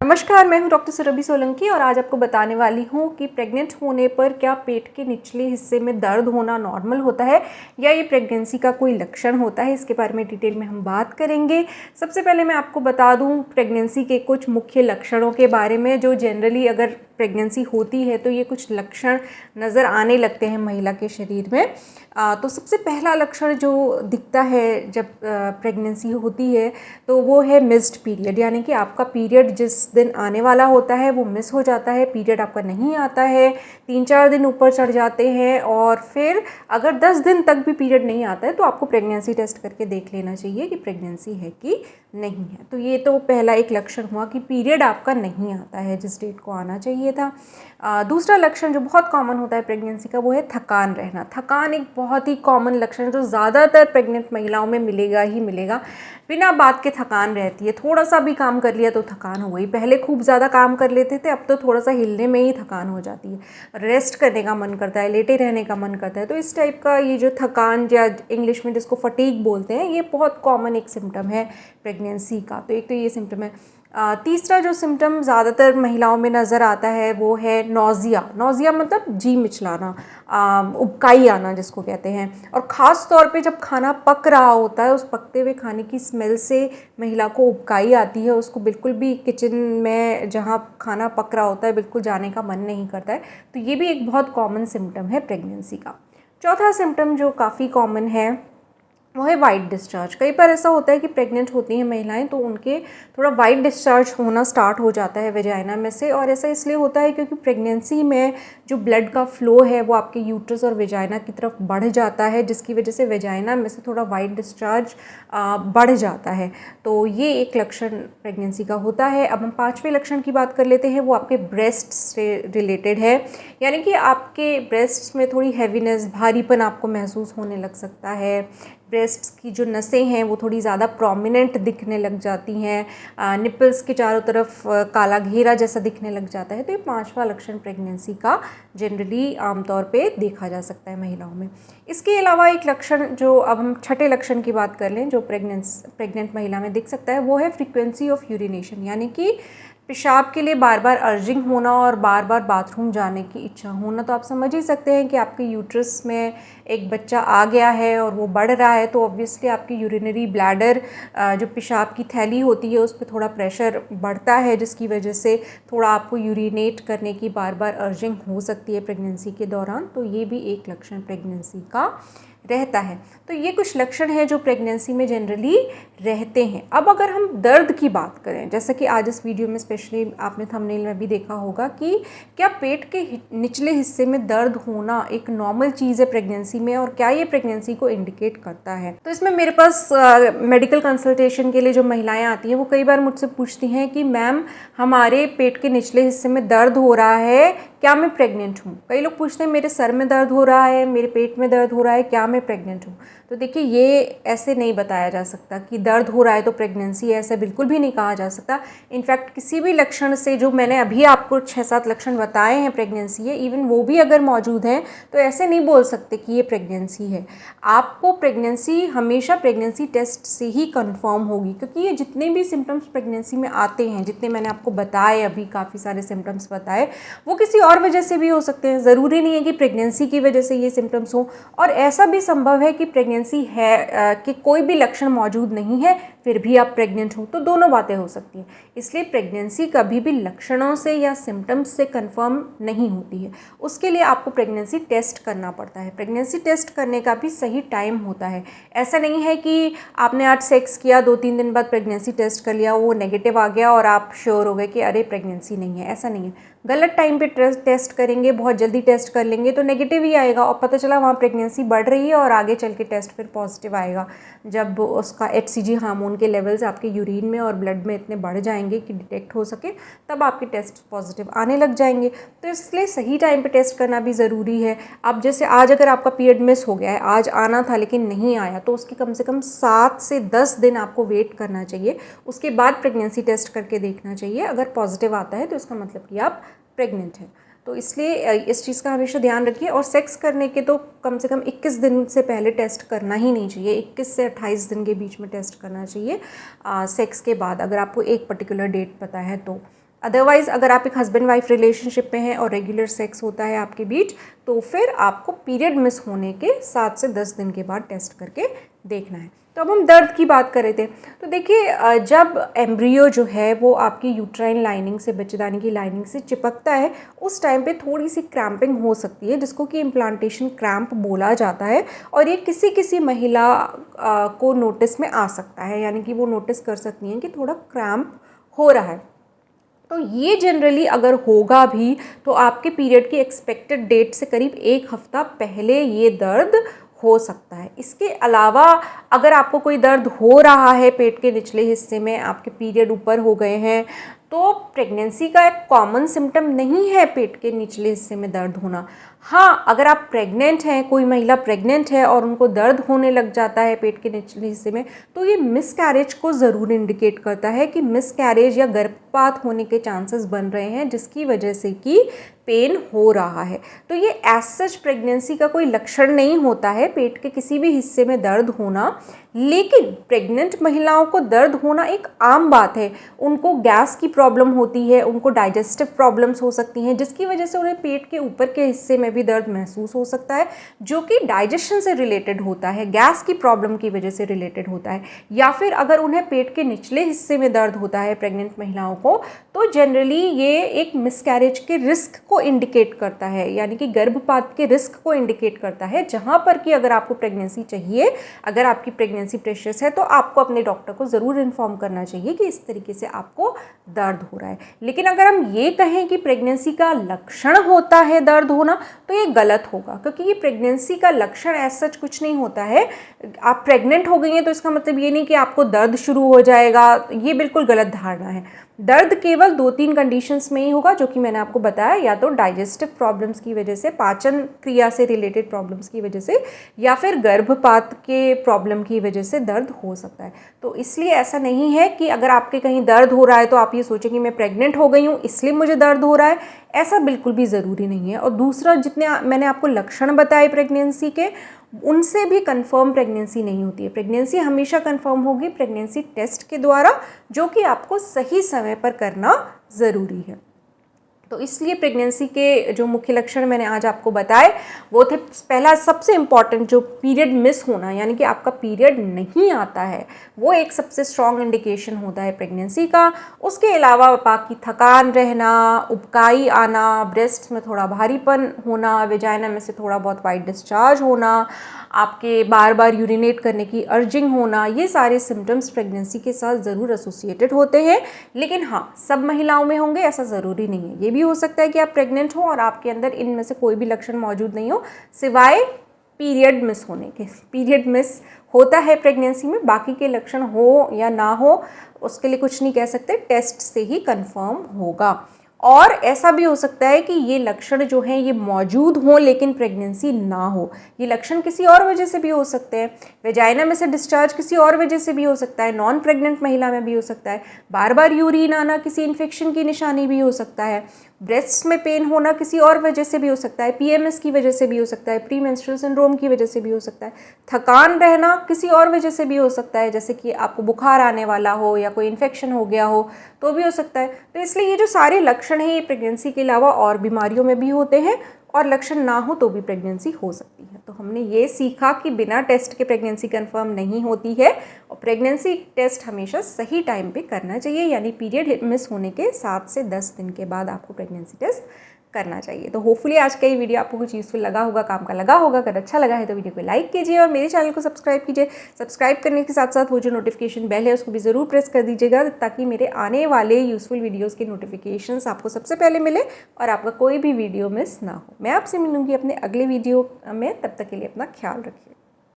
नमस्कार, मैं हूं डॉक्टर सुरभि सोलंकी और आज आपको बताने वाली हूं कि प्रेग्नेंट होने पर क्या पेट के निचले हिस्से में दर्द होना नॉर्मल होता है या ये प्रेगनेंसी का कोई लक्षण होता है। इसके बारे में डिटेल में हम बात करेंगे। सबसे पहले मैं आपको बता दूं प्रेगनेंसी के कुछ मुख्य लक्षणों के बारे में, जो जनरली अगर प्रेगनेंसी होती है तो ये कुछ लक्षण नज़र आने लगते हैं महिला के शरीर में। तो सबसे पहला लक्षण जो दिखता है जब प्रेगनेंसी होती है तो वो है मिस्ड पीरियड, यानी कि आपका पीरियड जिस दिन आने वाला होता है वो मिस हो जाता है, पीरियड आपका नहीं आता है, 3-4 दिन ऊपर चढ़ जाते हैं और फिर अगर 10 दिन तक भी पीरियड नहीं आता है तो आपको प्रेगनेंसी टेस्ट करके देख लेना चाहिए कि प्रेगनेंसी है कि नहीं है। तो ये तो पहला एक लक्षण हुआ कि पीरियड आपका नहीं आता है जिस डेट को आना चाहिए था। दूसरा लक्षण जो बहुत कॉमन होता है प्रेगनेंसी का वो है थकान रहना। थकान एक बहुत ही कॉमन लक्षण जो ज़्यादातर प्रेग्नेंट महिलाओं में मिलेगा ही मिलेगा। बिना बात के थकान रहती है, थोड़ा सा भी काम कर लिया तो थकान हो गई। पहले खूब ज़्यादा काम कर लेते थे, अब तो थोड़ा सा हिलने में ही थकान हो जाती है, रेस्ट करने का मन करता है, लेटे रहने का मन करता है। तो इस टाइप का ये जो थकान या इंग्लिश में जिसको फटीग बोलते हैं, ये बहुत कॉमन एक सिम्टम है प्रेगनेंसी का। तो एक तो ये सिम्टम है। तीसरा जो सिम्टम ज़्यादातर महिलाओं में नज़र आता है वो है नौजिया। नौजिया मतलब जी मिचलाना, उबकाई आना जिसको कहते हैं। और ख़ास तौर पे जब खाना पक रहा होता है, उस पकते हुए खाने की स्मेल से महिला को उबकाई आती है, उसको बिल्कुल भी किचन में जहाँ खाना पक रहा होता है बिल्कुल जाने का मन नहीं करता है। तो ये भी एक बहुत कॉमन सिम्टम है प्रेगनेंसी का। चौथा सिम्टम जो काफ़ी कॉमन है वो है वाइट डिस्चार्ज। कई बार ऐसा होता है कि प्रेग्नेंट होती हैं महिलाएं तो उनके थोड़ा वाइट डिस्चार्ज होना स्टार्ट हो जाता है वेजाइना में से, और ऐसा इसलिए होता है क्योंकि प्रेगनेंसी में जो ब्लड का फ्लो है वो आपके यूट्रस और वेजाइना की तरफ बढ़ जाता है, जिसकी वजह से वेजाइना में से थोड़ा वाइट डिस्चार्ज बढ़ जाता है। तो ये एक लक्षण प्रेगनेंसी का होता है। अब हम पाँचवें लक्षण की बात कर लेते हैं, वो आपके ब्रेस्ट से रिलेटेड है। यानी कि आपके ब्रेस्ट में थोड़ी हैवीनेस, भारीपन आपको महसूस होने लग सकता है। ब्रेस्ट्स की जो नसें हैं वो थोड़ी ज़्यादा प्रोमिनेंट दिखने लग जाती हैं, निपल्स के चारों तरफ काला घेरा जैसा दिखने लग जाता है। तो ये पांचवा लक्षण प्रेगनेंसी का जनरली आमतौर पे देखा जा सकता है महिलाओं में। इसके अलावा एक लक्षण जो अब हम छठे लक्षण की बात कर लें जो प्रेग्नेंट महिला में दिख सकता है वो है फ्रीक्वेंसी ऑफ यूरिनेशन, यानी कि पेशाब के लिए बार बार अर्जिंग होना और बार बार बाथरूम जाने की इच्छा होना। तो आप समझ ही सकते हैं कि आपके यूट्रस में एक बच्चा आ गया है और वो बढ़ रहा है, तो ऑब्वियसली आपकी यूरिनरी ब्लैडर जो पेशाब की थैली होती है उस पर थोड़ा प्रेशर बढ़ता है, जिसकी वजह से थोड़ा आपको यूरिनेट करने की बार बार अर्जिंग हो सकती है प्रेगनेंसी के दौरान। तो ये भी एक लक्षण प्रेगनेंसी का रहता है। तो ये कुछ लक्षण हैं जो प्रेगनेंसी में जनरली रहते हैं। अब अगर हम दर्द की बात करें, जैसा कि आज इस वीडियो में स्पेशली आपने थंबनेल में भी देखा होगा कि क्या पेट के निचले हिस्से में दर्द होना एक नॉर्मल चीज़ है प्रेगनेंसी में और क्या ये प्रेगनेंसी को इंडिकेट करता है। तो इसमें मेरे पास मेडिकल कंसल्टेशन के लिए जो महिलाएं आती हैं वो कई बार मुझसे पूछती हैं कि मैम हमारे पेट के निचले हिस्से में दर्द हो रहा है, क्या मैं प्रेग्नेंट हूँ। कई लोग पूछते हैं मेरे सर में दर्द हो रहा है, मेरे पेट में दर्द हो रहा है, क्या मैं प्रेग्नेंट हूँ। तो देखिए ये ऐसे नहीं बताया जा सकता कि दर्द हो रहा है तो प्रेगनेंसी है, ऐसा बिल्कुल भी नहीं कहा जा सकता। इनफैक्ट किसी भी लक्षण से, जो मैंने अभी आपको 6-7 लक्षण बताए हैं प्रेगनेंसी है, इवन वो भी अगर मौजूद हैं तो ऐसे नहीं बोल सकते कि ये प्रेगनेंसी है। आपको प्रेगनेंसी हमेशा प्रेगनेंसी टेस्ट से ही कंफर्म होगी, क्योंकि ये जितने भी सिम्टम्स प्रेगनेंसी में आते हैं, जितने मैंने आपको बताए, अभी काफ़ी सारे सिम्टम्स बताए, वो किसी और वजह से भी हो सकते हैं। ज़रूरी नहीं है कि प्रेगनेंसी की वजह से ये सिम्टम्स हो, और ऐसा भी संभव है कि प्रेगनेंसी है कि कोई भी लक्षण मौजूद नहीं है फिर भी आप प्रेग्नेंट हो। तो दोनों बातें हो सकती हैं। इसलिए प्रेगनेंसी कभी भी लक्षणों से या सिम्टम्स से कंफर्म नहीं होती है, उसके लिए आपको प्रेगनेंसी टेस्ट करना पड़ता है। प्रेगनेंसी टेस्ट करने का भी सही टाइम होता है। ऐसा नहीं है कि आपने आज सेक्स किया, 2-3 दिन बाद प्रेगनेंसी टेस्ट कर लिया, वो नेगेटिव आ गया और आप श्योर हो गए कि अरे प्रेगनेंसी नहीं है। ऐसा नहीं है। गलत टाइम पे टेस्ट करेंगे, बहुत जल्दी टेस्ट कर लेंगे तो नेगेटिव ही आएगा और पता चला वहाँ प्रेगनेंसी बढ़ रही है और आगे चल के टेस्ट फिर पॉजिटिव आएगा। जब उसका HCG हार्मोन के लेवल्स आपके यूरिन में और ब्लड में इतने बढ़ जाएंगे कि डिटेक्ट हो सके, तब आपके टेस्ट पॉजिटिव आने लग जाएंगे। तो इसलिए सही टाइम पे टेस्ट करना भी ज़रूरी है। अब जैसे आज अगर आपका पीरियड मिस हो गया है, आज आना था लेकिन नहीं आया, तो उसके कम से कम 7 से 10 दिन आपको वेट करना चाहिए। उसके बाद प्रेगनेंसी टेस्ट करके देखना चाहिए। अगर पॉजिटिव आता है तो इसका मतलब कि आप प्रेग्नेंट हैं। तो इसलिए इस चीज़ का हमेशा ध्यान रखिए। और सेक्स करने के तो कम से कम 21 दिन से पहले टेस्ट करना ही नहीं चाहिए। 21 से 28 दिन के बीच में टेस्ट करना चाहिए सेक्स के बाद, अगर आपको एक पर्टिकुलर डेट पता है तो। अदरवाइज़ अगर आप एक हस्बैंड वाइफ रिलेशनशिप में हैं और रेगुलर सेक्स होता है आपके बीच, तो फिर आपको पीरियड मिस होने के 7 से 10 दिन के बाद टेस्ट करके देखना है। तो अब हम दर्द की बात कर रहे थे। तो देखिए, जब एम्ब्रियो जो है वो आपकी यूट्राइन लाइनिंग से, बच्चेदानी की लाइनिंग से चिपकता है, उस टाइम पे थोड़ी सी क्रैम्पिंग हो सकती है, जिसको कि इम्प्लांटेशन क्रैम्प बोला जाता है। और ये किसी किसी महिला को नोटिस में आ सकता है, यानी कि वो नोटिस कर सकती हैं कि थोड़ा क्रैम्प हो रहा है। तो ये जनरली अगर होगा भी तो आपके पीरियड की एक्सपेक्टेड डेट से करीब 1 हफ्ता पहले ये दर्द हो सकता है। इसके अलावा अगर आपको कोई दर्द हो रहा है पेट के निचले हिस्से में, आपके पीरियड ऊपर हो गए हैं, तो प्रेगनेंसी का एक कॉमन सिम्टम नहीं है पेट के निचले हिस्से में दर्द होना। हाँ, अगर आप प्रेग्नेंट हैं, कोई महिला प्रेग्नेंट है और उनको दर्द होने लग जाता है पेट के निचले हिस्से में, तो ये मिसकैरेज को ज़रूर इंडिकेट करता है कि मिसकैरेज या गर्भपात होने के चांसेस बन रहे हैं, जिसकी वजह से कि पेन हो रहा है। तो ये एज सच प्रेगनेंसी का कोई लक्षण नहीं होता है पेट के किसी भी हिस्से में दर्द होना, लेकिन प्रेग्नेंट महिलाओं को दर्द होना एक आम बात है। उनको गैस की प्रॉब्लम होती है, उनको डाइजेस्टिव प्रॉब्लम्स हो सकती हैं, जिसकी वजह से उन्हें पेट के ऊपर के हिस्से में भी दर्द महसूस हो सकता है, जो कि डाइजेशन से रिलेटेड होता है, गैस की प्रॉब्लम की वजह से रिलेटेड होता है। या फिर अगर उन्हें पेट के निचले हिस्से में दर्द होता है प्रेग्नेंट महिलाओं को, तो जनरली ये एक मिसकैरेज के रिस्क को इंडिकेट करता है, यानी कि गर्भपात के रिस्क को इंडिकेट करता है, जहाँ पर कि अगर आपको प्रेगनेंसी चाहिए, अगर आपकी प्रेगनेंसी प्रेशियस है, तो आपको अपने डॉक्टर को ज़रूर इन्फॉर्म करना चाहिए कि इस तरीके से आपको दर्द हो रहा है। लेकिन अगर हम ये कहें कि प्रेगनेंसी का लक्षण होता है दर्द होना, तो ये गलत होगा, क्योंकि ये प्रेगनेंसी का लक्षण ऐसा सच कुछ नहीं होता है। आप प्रेग्नेंट हो गई हैं तो इसका मतलब ये नहीं कि आपको दर्द शुरू हो जाएगा, ये बिल्कुल गलत धारणा है। दर्द केवल 2-3 कंडीशंस में ही होगा, जो कि मैंने आपको बताया, या तो डाइजेस्टिव प्रॉब्लम्स की वजह से, पाचन क्रिया से रिलेटेड प्रॉब्लम्स की वजह से, या फिर गर्भपात के प्रॉब्लम की वजह से दर्द हो सकता है। तो इसलिए ऐसा नहीं है कि अगर आपके कहीं दर्द हो रहा है तो आप ये सोचें कि मैं प्रेग्नेंट हो गई हूँ इसलिए मुझे दर्द हो रहा है, ऐसा बिल्कुल भी ज़रूरी नहीं है। और दूसरा, जितने मैंने आपको लक्षण बताए प्रेगनेंसी के, उनसे भी कंफर्म प्रेगनेंसी नहीं होती है। प्रेगनेंसी हमेशा कंफर्म होगी प्रेगनेंसी टेस्ट के द्वारा, जो कि आपको सही समय पर करना ज़रूरी है। तो इसलिए प्रेगनेंसी के जो मुख्य लक्षण मैंने आज आपको बताए वो थे, पहला सबसे इम्पॉर्टेंट जो पीरियड मिस होना, यानी कि आपका पीरियड नहीं आता है, वो एक सबसे स्ट्रॉन्ग इंडिकेशन होता है प्रेगनेंसी का। उसके अलावा बाकी थकान रहना, उबकाई आना, ब्रेस्ट में थोड़ा भारीपन होना, वेजाइना में से थोड़ा बहुत वाइट डिस्चार्ज होना, आपके बार बार यूरिनेट करने की अर्जिंग होना, ये सारे सिम्टम्स प्रेगनेंसी के साथ ज़रूर एसोसिएटेड होते हैं। लेकिन हाँ, सब महिलाओं में होंगे ऐसा ज़रूरी नहीं है। ये भी हो सकता है कि आप प्रेग्नेंट हो और आपके अंदर इनमें से कोई भी लक्षण मौजूद नहीं हो, सिवाय पीरियड मिस होने के। पीरियड मिस होता है प्रेगनेंसी में, बाकी के लक्षण हो या ना हो उसके लिए कुछ नहीं कह सकते, टेस्ट से ही कंफर्म होगा। और ऐसा भी हो सकता है कि ये लक्षण जो हैं ये मौजूद हों लेकिन प्रेगनेंसी ना हो। ये लक्षण किसी और वजह से भी हो सकते हैं, वेजाइना में से डिस्चार्ज किसी और वजह से भी हो सकता है, नॉन प्रेग्नेंट महिला में भी हो सकता है, बार बार यूरिन आना किसी इन्फेक्शन की निशानी भी हो सकता है, ब्रेस्ट में पेन होना किसी और वजह से भी हो सकता है, पीएमएस की वजह से भी हो सकता है, प्री मेंस्ट्रुअल सिंड्रोम की वजह से भी हो सकता है, थकान रहना किसी और वजह से भी हो सकता है, जैसे कि आपको बुखार आने वाला हो या कोई इन्फेक्शन हो गया हो तो भी हो सकता है। तो इसलिए ये जो सारे लक्षण हैं ये प्रेगनेंसी के अलावा और बीमारियों में भी होते हैं, और लक्षण ना हो तो भी प्रेगनेंसी हो सकती है। तो हमने ये सीखा कि बिना टेस्ट के प्रेगनेंसी कंफर्म नहीं होती है, और प्रेगनेंसी टेस्ट हमेशा सही टाइम पे करना चाहिए, यानी पीरियड मिस होने के 7 से 10 दिन के बाद आपको प्रेगनेंसी टेस्ट करना चाहिए। तो होपफुली आज का ये वीडियो आपको कुछ यूज़फुल लगा होगा, काम का लगा होगा। अगर अच्छा लगा है तो वीडियो को लाइक कीजिए और मेरे चैनल को सब्सक्राइब कीजिए। सब्सक्राइब करने के साथ साथ वो जो नोटिफिकेशन बेल है उसको भी ज़रूर प्रेस कर दीजिएगा, ताकि मेरे आने वाले यूज़फुल वीडियोज़ के नोटिफिकेशंस आपको सबसे पहले मिले और आपका कोई भी वीडियो मिस ना हो। मैं आपसे मिलूँगी अपने अगले वीडियो में, तब तक के लिए अपना ख्याल रखिए।